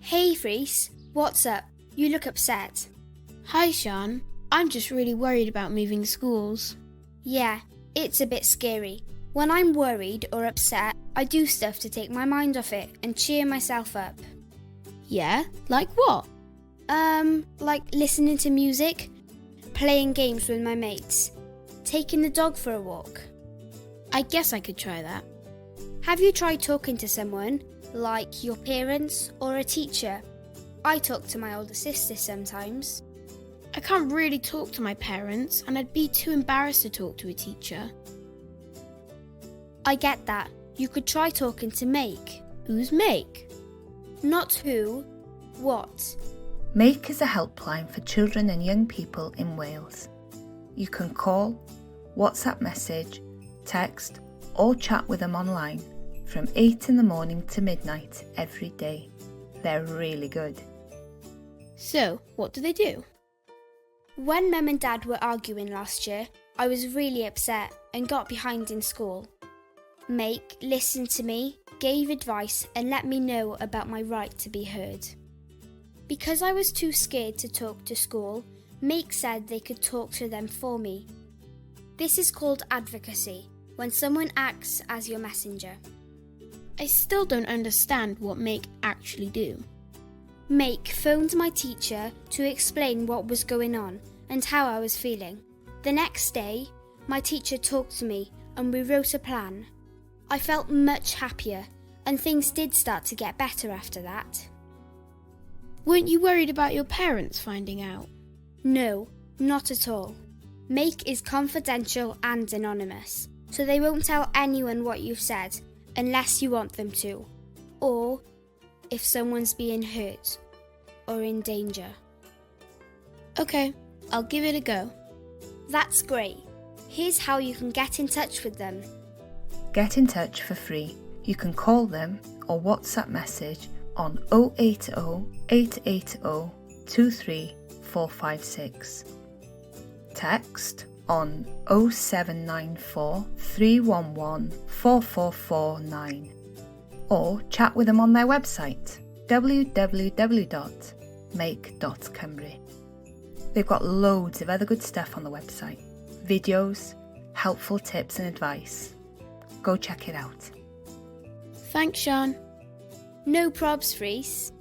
Hey, Reese. What's up? You look upset. Hi, Sean. I'm just really worried about moving schools. Yeah, it's a bit scary. When I'm worried or upset, I do stuff to take my mind off it and cheer myself up. Yeah? Like what? Like listening to music, playing games with my mates, taking the dog for a walk. I guess I could try that. Have you tried talking to someone, like your parents or a teacher? I talk to my older sister sometimes. I can't really talk to my parents, and I'd be too embarrassed to talk to a teacher. I get that. You could try talking to Meic. Who's Meic? Not who, what. Meic is a helpline for children and young people in Wales. You can call, WhatsApp message, text or chat with them online from 8 in the morning to midnight every day. They're really good. So, what do they do? When Mum and Dad were arguing last year, I was really upset and got behind in school. Meic listened to me, gave advice and let me know about my right to be heard. Because I was too scared to talk to school, Meic said they could talk to them for me. This is called advocacy, when someone acts as your messenger. I still don't understand what Meic actually do. Meic phoned my teacher to explain what was going on and how I was feeling. The next day, my teacher talked to me and we wrote a plan. I felt much happier and things did start to get better after that. Weren't you worried about your parents finding out? No, not at all. Meic is confidential and anonymous, so they won't tell anyone what you've said unless you want them to, or if someone's being hurt or in danger. Okay, I'll give it a go. That's great. Here's how you can get in touch with them. Get in touch for free. You can call them or WhatsApp message on 080 880 23456. Text on 0794 311 4449 or chat with them on their website www.meic.cymru. They've got loads of other good stuff on the website, videos, helpful tips and advice. Go check it out. Thanks, Sean. No probs, Reese.